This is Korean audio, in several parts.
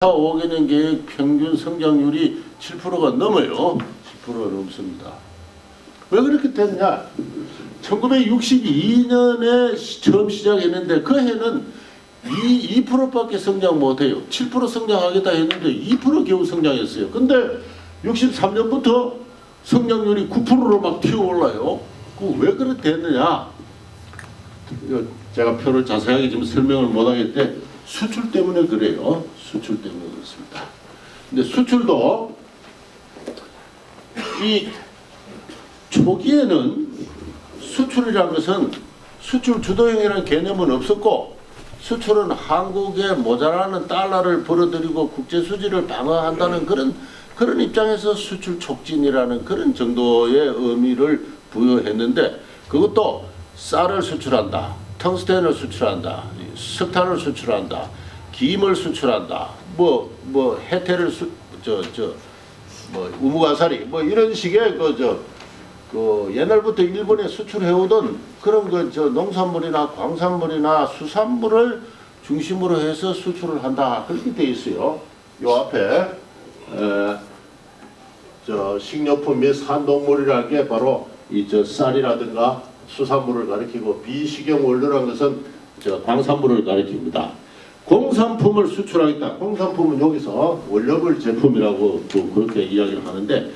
5개년 계획 평균 성장률이 7%가 넘어요. 10%가 넘습니다. 왜 그렇게 됐냐? 1962년에 처음 시작했는데 그 해는 2%밖에 성장 못해요. 7% 성장하겠다 했는데 2% 겨우 성장했어요. 근데 63년부터 성장률이 9%로 막 튀어올라요. 왜 그렇게 됐느냐? 제가 표를 자세하게 좀 설명을 못하겠는데 수출 때문에 그래요. 수출 때문에 그렇습니다. 근데 수출도 이 초기에는 수출이라는 것은 수출 주도형이라는 개념은 없었고 수출은 한국에 모자라는 달러를 벌어들이고 국제 수지를 방어한다는 그런 입장에서 수출 촉진이라는 그런 정도의 의미를 부여했는데 그것도 쌀을 수출한다, 텅스텐을 수출한다, 석탄을 수출한다, 김을 수출한다, 해태를 우무가사리 이런 식의 옛날부터 일본에 수출해오던 그런 농산물이나 광산물이나 수산물을 중심으로 해서 수출을 한다 그렇게 돼 있어요. 요 앞에 식료품 및 산동물이라는 게 바로 쌀이라든가 수산물을 가리키고 비식용 원료라는 것은 광산물을 가리킵니다. 공산품을 수출하겠다. 공산품은 여기서 원료별 제품이라고 또 그렇게 이야기를 하는데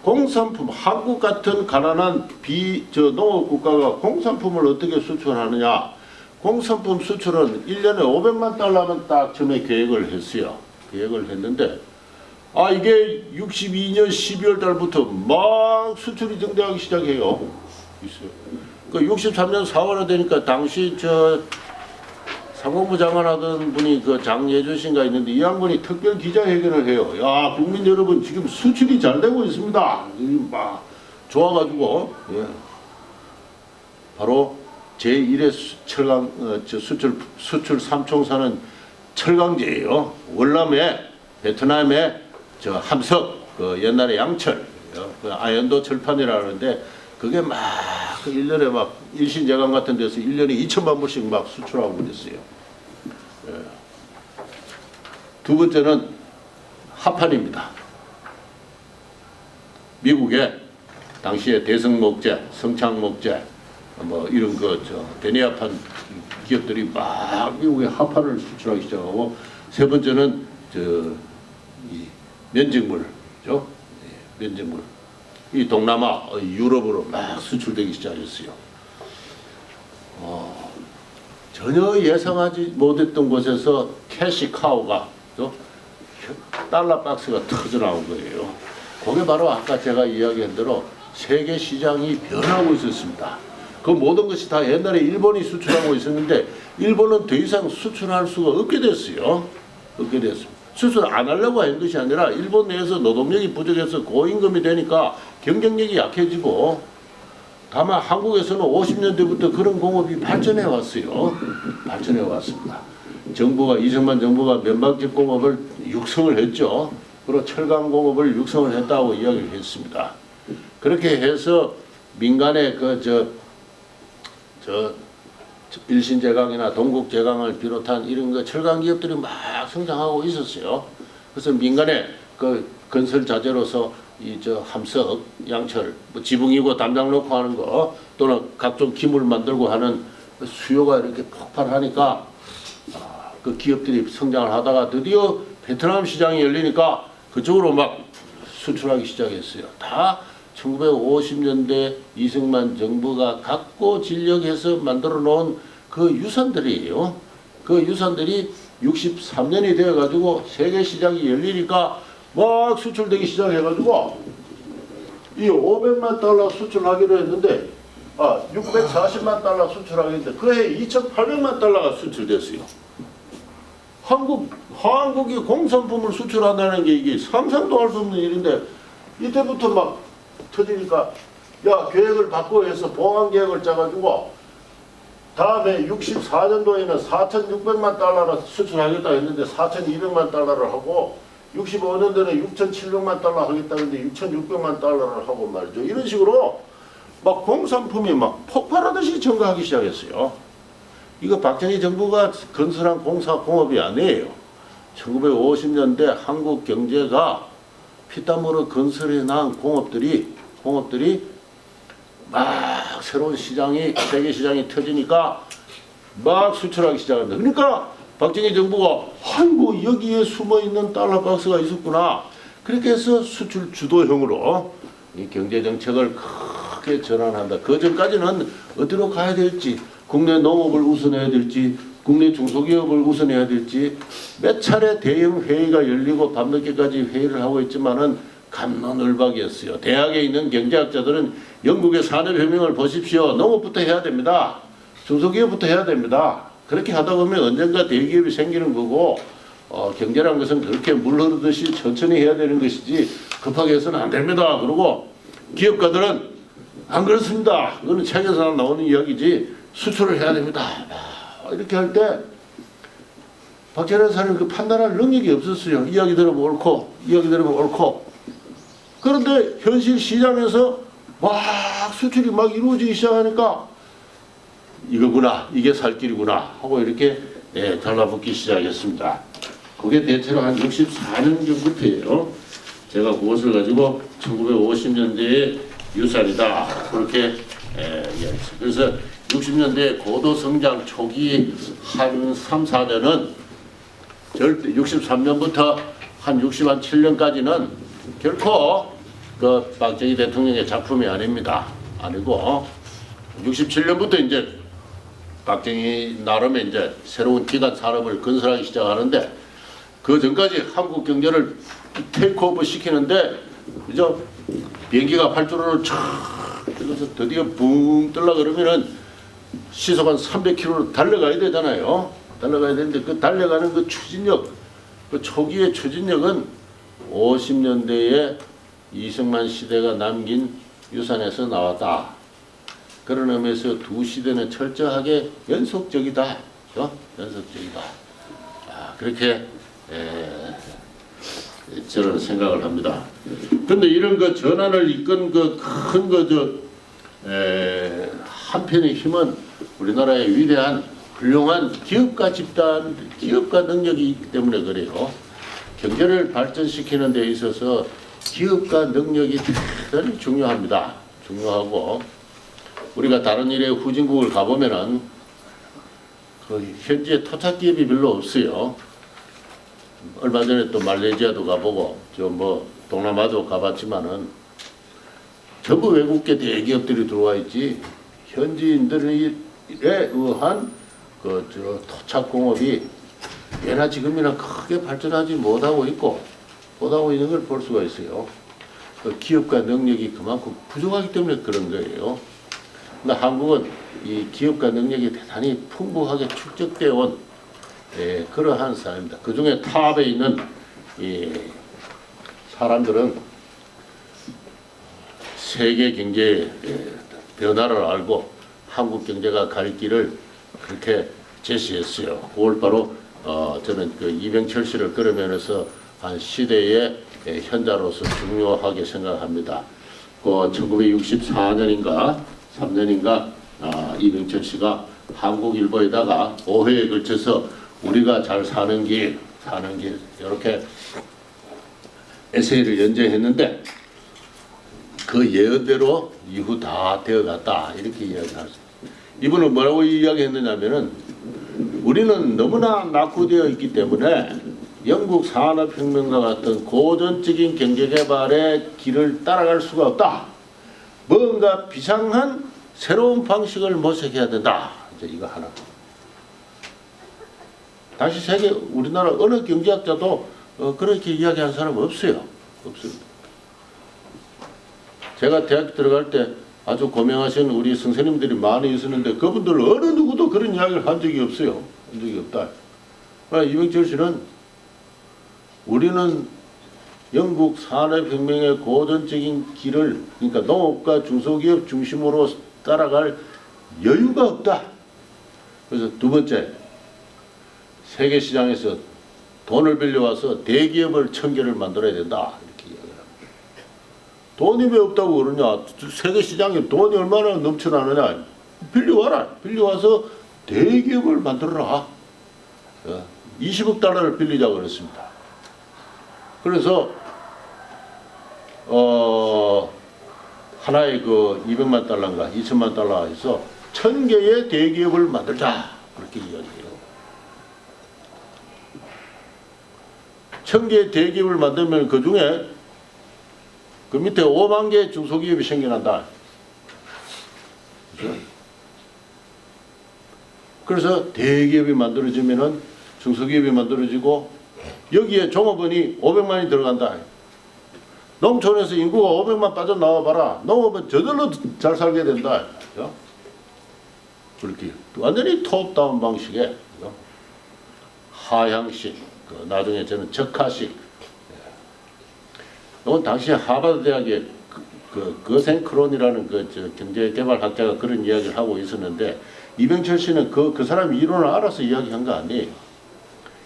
공산품, 한국 같은 가난한 농업 국가가 공산품을 어떻게 수출하느냐? 공산품 수출은 1년에 500만 달러만 딱 처음에 계획을 했어요. 계획을 했는데 이게 62년 12월 달부터 막 수출이 증대하기 시작해요. 그 63년 4월에 되니까 당시 상공부 장관 하던 분이 장예준 씨가 있는데 이 양반이 특별 기자회견을 해요. 야, 국민 여러분 지금 수출이 잘 되고 있습니다. 막 좋아가지고 바로 제1의 수출 삼총사는 철강제예요. 월남에 베트남에 함석 옛날에 양철 아연도 철판이라 그러는데 그게 막 1년에 막 일신제강 같은 데서 1년에 2천만 불씩 막 수출하고 그랬어요. 두 번째는 하판입니다. 미국의 당시에 대성목재, 성창목재 이런 대니아판 기업들이 막 미국에 하판을 수출하기 시작하고 세 번째는 이 면직물죠. 면직물. 이 동남아, 유럽으로 막 수출되기 시작했어요. 전혀 예상하지 못했던 곳에서 캐시카우가 달러 박스가 터져 나온 거예요. 그게 바로 아까 제가 이야기한 대로 세계 시장이 변하고 있었습니다. 그 모든 것이 다 옛날에 일본이 수출하고 있었는데 일본은 더 이상 수출할 수가 없게 됐어요. 없게 됐습니다. 수출 안 하려고 한 것이 아니라 일본 내에서 노동력이 부족해서 고임금이 되니까 경쟁력이 약해지고 다만 한국에서는 50년대부터 그런 공업이 발전해 왔어요. 발전해 왔습니다. 이승만 정부가 면박집 공업을 육성을 했죠. 그리고 철강 공업을 육성을 했다고 이야기를 했습니다. 그렇게 해서 민간의 일신제강이나 동국제강을 비롯한 이런 철강 기업들이 막 성장하고 있었어요. 그래서 민간의 건설 자재로서 함석, 양철, 지붕이고 담장 놓고 하는 거 또는 각종 기물 만들고 하는 수요가 이렇게 폭발하니까 그 기업들이 성장을 하다가 드디어 베트남 시장이 열리니까 그쪽으로 막 수출하기 시작했어요. 다 1950년대 이승만 정부가 갖고 진력해서 만들어 놓은 그 유산들이에요. 그 유산들이 63년이 되어가지고 세계 시장이 열리니까 막 수출되기 시작해가지고 이 500만 달러 수출하기로 했는데 640만 달러 수출하기로 했는데 그해 2,800만 달러가 수출됐어요. 한국이 공산품을 수출한다는 게 이게 상상도 할 수 없는 일인데 이때부터 막 터지니까 계획을 바꾸어 해서 보완 계획을 짜가지고 다음에 64년도에는 4,600만 달러를 수출하겠다 했는데 4,200만 달러를 하고 65년도에는 6,700만 달러 하겠다는데 6,600만 달러를 하고 말이죠. 이런 식으로 막 공산품이 막 폭발하듯이 증가하기 시작했어요. 이거 박정희 정부가 건설한 공업이 아니에요. 1950년대 한국 경제가 피땀으로 건설해 난 공업들이 막 새로운 시장이 세계 시장이 터지니까 막 수출하기 시작합니다. 그러니까 박정희 정부가 아이고 여기에 숨어 있는 달러 박스가 있었구나. 그렇게 해서 수출 주도형으로 이 경제 정책을 크게 전환한다. 그 전까지는 어디로 가야 될지, 국내 농업을 우선해야 될지, 국내 중소기업을 우선해야 될지 몇 차례 대형 회의가 열리고 밤늦게까지 회의를 하고 있지만은 갑론을박이었어요. 대학에 있는 경제학자들은 영국의 산업혁명을 보십시오. 농업부터 해야 됩니다. 중소기업부터 해야 됩니다. 그렇게 하다 보면 언젠가 대기업이 생기는 거고 경제란 것은 그렇게 물 흐르듯이 천천히 해야 되는 것이지 급하게 해서는 안 됩니다. 그리고 기업가들은 안 그렇습니다. 그거는 책에서 나오는 이야기지 수출을 해야 됩니다. 이렇게 할 때 박찬현 사람이 그 판단할 능력이 없었어요. 이야기 들으면 옳고 이야기 들으면 옳고. 그런데 현실 시장에서 막 수출이 막 이루어지기 시작하니까 이거구나, 이게 살 길이구나 하고 이렇게 달라붙기 시작했습니다. 그게 대체로 한 64년 전부터예요. 제가 그것을 가지고 1950년대의 유산이다 그렇게 이야기했어요. 그래서 60년대 고도 성장 초기 한 3, 4년은 절대 63년부터 한 67년까지는 결코 그 박정희 대통령의 작품이 아닙니다. 아니고 67년부터 이제 박정희 나름의 이제 새로운 기간 산업을 건설하기 시작하는데 그 전까지 한국 경제를 테이크오버 시키는데 그죠? 비행기가 활주로를 촥 그래서 드디어 붕 뜰라 그러면은 시속 한 300km로 달려가야 되잖아요. 달려가야 되는데 그 달려가는 그 추진력, 그 초기의 추진력은 50년대에 이승만 시대가 남긴 유산에서 나왔다. 그런 의미에서 두 시대는 철저하게 연속적이다. 연속적이다. 그렇게 저는 생각을 합니다. 그런데 이런 그 전환을 이끈 그 큰 한편의 힘은 우리나라의 위대한 훌륭한 기업가 집단, 기업가 능력이 있기 때문에 그래요. 경제를 발전시키는 데 있어서 기업가 능력이 대단히 중요합니다. 중요하고 우리가 다른 일에 후진국을 가보면은 그 현지에 토착 기업이 별로 없어요. 얼마 전에 또 말레이시아도 가보고 저 뭐 동남아도 가봤지만은 전부 외국계 대기업들이 들어와 있지 현지인들에 의한 그 저 토착 공업이 예나 지금이나 크게 발전하지 못하고 있는 걸 볼 수가 있어요. 그 기업가 능력이 그만큼 부족하기 때문에 그런 거예요. 근데 한국은 이 기업가 능력이 대단히 풍부하게 축적되어 온 그러한 사람입니다. 그 중에 탑에 있는 이 사람들은 세계 경제의 변화를 알고 한국 경제가 갈 길을 그렇게 제시했어요. 그걸 바로 저는 그 이병철 씨를 그런 면에서 한 시대의 현자로서 중요하게 생각합니다. 그 1964년인가 3년인가 이병철 씨가 한국일보에다가 5회에 걸쳐서 우리가 잘 사는 길 이렇게 에세이를 연재했는데 그 예언대로 이후 다 되어갔다 이렇게 이야기하죠. 이분은 뭐라고 이야기했느냐면은 우리는 너무나 낙후되어 있기 때문에 영국 산업혁명과 같은 고전적인 경제개발의 길을 따라갈 수가 없다. 뭔가 비상한 새로운 방식을 모색해야 된다. 이제 이거 하나. 다시 세계 우리나라 어느 경제학자도 그렇게 이야기한 사람 없어요. 없습니다. 제가 대학 들어갈 때 아주 고명하신 우리 선생님들이 많이 있었는데 그분들 어느 누구도 그런 이야기를 한 적이 없어요. 한 적이 없다. 이병철 씨는 우리는 영국 산업혁명의 고전적인 길을 그러니까 농업과 중소기업 중심으로 따라갈 여유가 없다. 그래서 두 번째 세계 시장에서 돈을 빌려와서 대기업을 1000개를 만들어야 된다. 이렇게 이야기합니다. 돈이 왜 없다고 그러냐. 세계 시장에 돈이 얼마나 넘쳐나느냐. 빌려와라. 빌려와서 대기업을 만들어라. 20억 달러를 빌리자고 그랬습니다. 그래서 하나에 그 200만 달러인가 2천만 달러 해서 1000개의 대기업을 만들자 그렇게 이야기해요. 1000개의 대기업을 만들면 그 중에 그 밑에 5만 개의 중소기업이 생겨난다. 그래서 대기업이 만들어지면은 중소기업이 만들어지고 여기에 종업원이 500만이 들어간다. 농촌에서 인구가 500만 빠져나와 봐라. 농업은 저절로 잘 살게 된다. 그렇게 완전히 톱다운 방식의 하향식, 나중에 저는 적하식. 이건 당시 하버드 대학의 거센크론이라는 경제개발학자가 그런 이야기를 하고 있었는데 이병철 씨는 그 사람 이론을 알아서 이야기한 거 아니에요.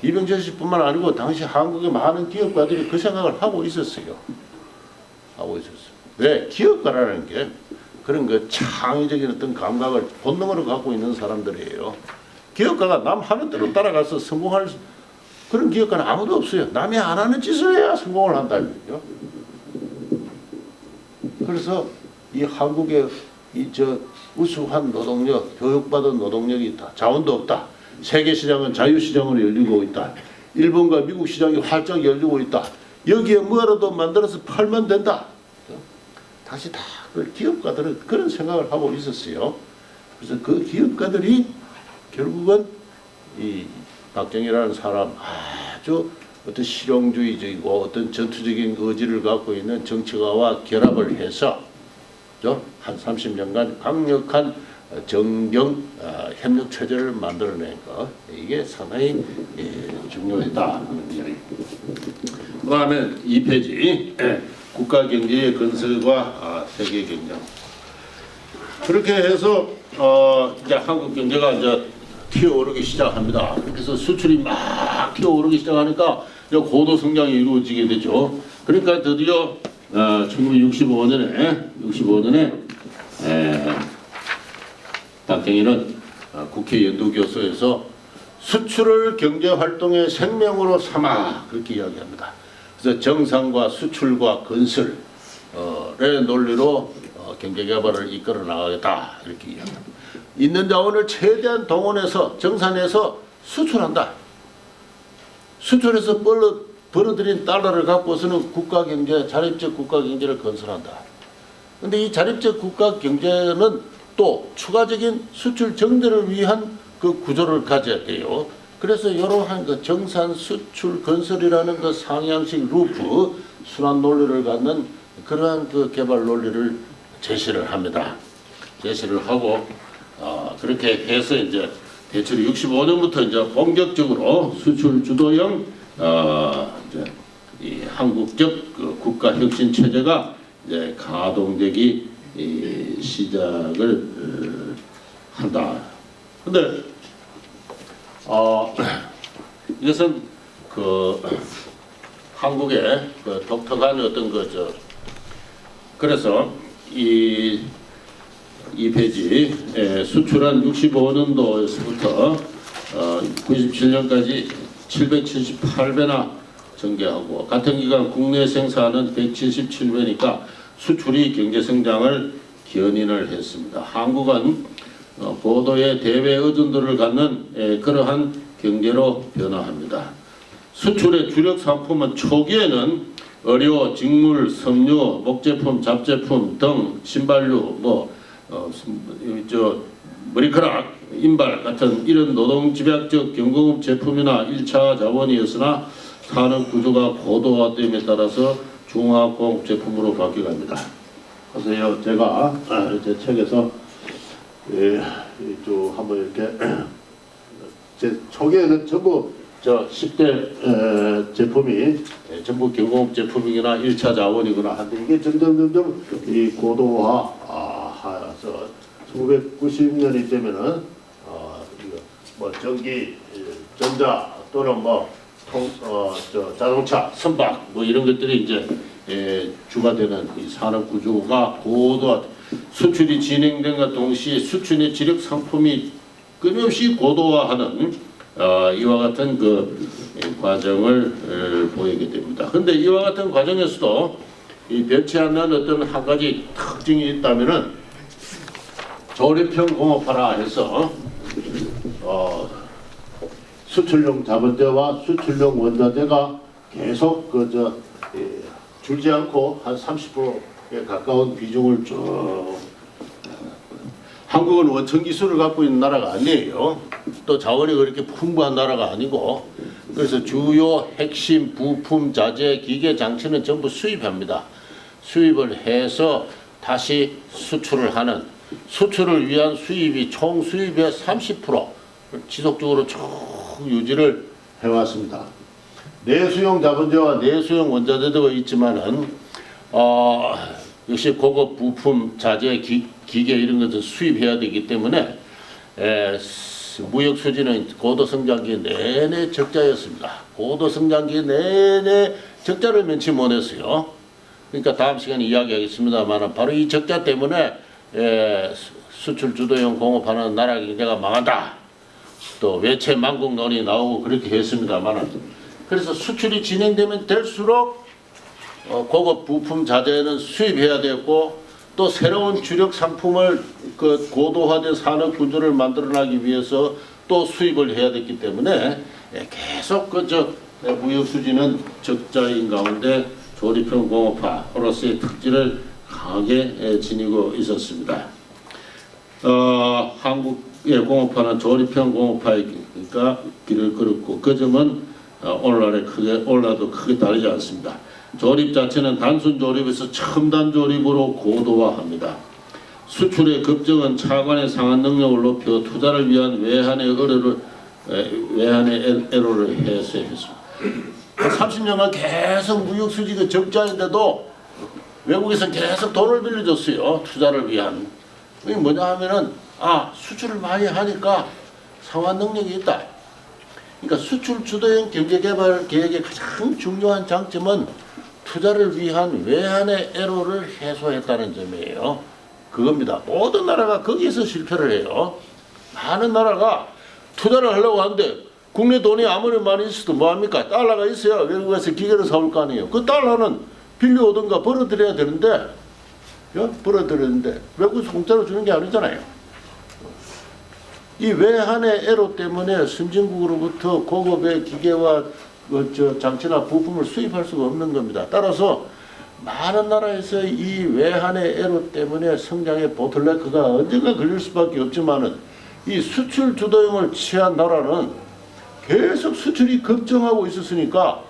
이병철 씨뿐만 아니고 당시 한국의 많은 기업가들이 그 생각을 하고 있었어요. 왜? 기업가라는 게 그런 그 창의적인 어떤 감각을 본능으로 갖고 있는 사람들이에요. 기업가가 남 하는 대로 따라가서 성공할 그런 기업가는 아무도 없어요. 남이 안 하는 짓을 해야 성공을 한다면요. 그래서 이 한국의 우수한 노동력, 교육받은 노동력이 있다. 자원도 없다. 세계 시장은 자유시장으로 열리고 있다. 일본과 미국 시장이 활짝 열리고 있다. 여기에 뭐라도 만들어서 팔면 된다. 다시 다 기업가들은 그런 생각을 하고 있었어요. 그래서 그 기업가들이 결국은 이 박정희라는 사람 아주 어떤 실용주의적이고 어떤 전투적인 의지를 갖고 있는 정치가와 결합을 해서 한 30년간 강력한 정경 협력 체제를 만들어낸 거 이게 상당히 중요했다. 그 다음에 2페이지 국가 경제의 건설과 세계 경쟁. 그렇게 해서 이제 한국 경제가 이제 튀어오르기 시작합니다. 그래서 수출이 막 튀어오르기 시작하니까 이제 고도 성장이 이루어지게 되죠. 그러니까 드디어 1965년에 박정희는 국회 연두교수에서 수출을 경제활동의 생명으로 삼아 그렇게 이야기합니다. 그래서 정상과 수출과 건설의 논리로 경제개발을 이끌어 나가겠다 이렇게 이야기합니다. 있는 자원을 최대한 동원해서 정산해서 수출한다. 수출해서 벌어들인 달러를 갖고서는 국가경제, 자립적 국가경제를 건설한다. 그런데 이 자립적 국가경제는 또 추가적인 수출 정제를 위한 그 구조를 가져야 돼요. 그래서 이러한 그 정산, 수출, 건설이라는 그 상향식 루프, 순환 논리를 갖는 그러한 그 개발 논리를 제시를 합니다. 제시를 하고 그렇게 해서 이제 대체로 65년부터 이제 본격적으로 수출 주도형 이제 이 한국적 그 국가 혁신 체제가 이제 가동되기 시작을 한다. 근데 이것은 그 한국의 그 독특한 어떤 그래서 이 페이지 수출한 65년도에서부터 97년까지 778배나 증가하고 같은 기간 국내 생산은 177배니까 수출이 경제 성장을 견인을 했습니다. 한국은 고도의 대외 의존도를 갖는 그러한 경제로 변화합니다. 수출의 주력 상품은 초기에는 의료, 직물, 섬유, 목제품, 잡제품 등 신발류, 머리카락, 인발 같은 이런 노동집약적 경공업 제품이나 1차 자원이었으나 산업 구조가 고도화됨에 따라서 중화공업 제품으로 바뀌어갑니다. 그래서 제가 제 책에서 한번 이렇게 제 초기에는 전부 10대 제품이 전부 경공업 제품이거나 1차 자원이거나 한데 이게 점점 이 고도화해서 1990년이 되면은 전기, 전자 또는 자동차, 선박 이런 것들이 이제 주가 되는 이 산업 구조가 고도화, 수출이 진행된과 동시에 수출의 지력 상품이 끊임없이 고도화하는 이와 같은 그 과정을 보이게 됩니다. 그런데 이와 같은 과정에서도 이 변치 않는 어떤 한 가지 특징이 있다면은 조립형 공업화라 해서 수출용 자본재와 수출용 원자재가 계속 줄지 않고 한 30%에 가까운 비중을 쭉. 한국은 원천 기술을 갖고 있는 나라가 아니에요. 또 자원이 그렇게 풍부한 나라가 아니고, 그래서 주요 핵심 부품, 자재, 기계, 장치는 전부 수입합니다. 수입을 해서 다시 수출을 하는, 수출을 위한 수입이 총 수입의 30% 지속적으로 쭉 유지를 해왔습니다. 내수용 자본재와 내수용 원자재도 있지만은 역시 고급 부품, 자재, 기계 이런 것을 수입해야 되기 때문에 무역 수지는 고도 성장기 내내 적자였습니다. 고도 성장기 내내 적자를 면치 못했어요. 그러니까 다음 시간에 이야기하겠습니다만 바로 이 적자 때문에 수출 주도형 공업하는 나라 경제가 망한다. 또 외채 망국론이 나오고 그렇게 했습니다만, 그래서 수출이 진행되면 될수록 고급 부품 자재는 수입해야 되고, 또 새로운 주력 상품을 그 고도화된 산업 구조를 만들어나기 위해서 또 수입을 해야 됐기 때문에 계속 무역 수지는 적자인 가운데 조립형 공업화로서의 특질을 강하게 지니고 있었습니다. 한국의 공업화는 조립형 공업화니까 길을 걸었고, 그 점은 오늘날도 크게 다르지 않습니다. 조립 자체는 단순 조립에서 첨단 조립으로 고도화합니다. 수출의 급증은 차관의 상한 능력을 높여 투자를 위한 외환의 애로를 해소했습니다. 30년간 계속 무역 수지가 적자인데도 외국에서 계속 돈을 빌려줬어요. 투자를 위한. 이게 뭐냐 하면은 수출을 많이 하니까 상환 능력이 있다. 그러니까 수출 주도형 경제개발 계획의 가장 중요한 장점은 투자를 위한 외환의 애로를 해소했다는 점이에요. 그겁니다. 모든 나라가 거기에서 실패를 해요. 많은 나라가 투자를 하려고 하는데 국내 돈이 아무리 많이 있어도 뭐합니까? 달러가 있어야 외국에서 기계를 사올 거 아니에요. 그 달러는 빌려오든가 벌어들여야 되는데, 외국에서 공짜로 주는 게 아니잖아요. 이 외환의 애로 때문에 선진국으로부터 고급의 기계와 장치나 부품을 수입할 수가 없는 겁니다. 따라서 많은 나라에서 이 외환의 애로 때문에 성장의 보틀네크가 언젠가 걸릴 수밖에 없지만은, 이 수출 주도형을 취한 나라는 계속 수출이 급증하고 있었으니까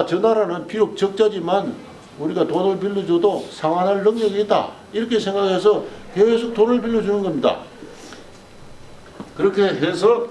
저 나라는 비록 적자지만 우리가 돈을 빌려줘도 상환할 능력이 있다, 이렇게 생각해서 계속 돈을 빌려주는 겁니다. 그렇게 해서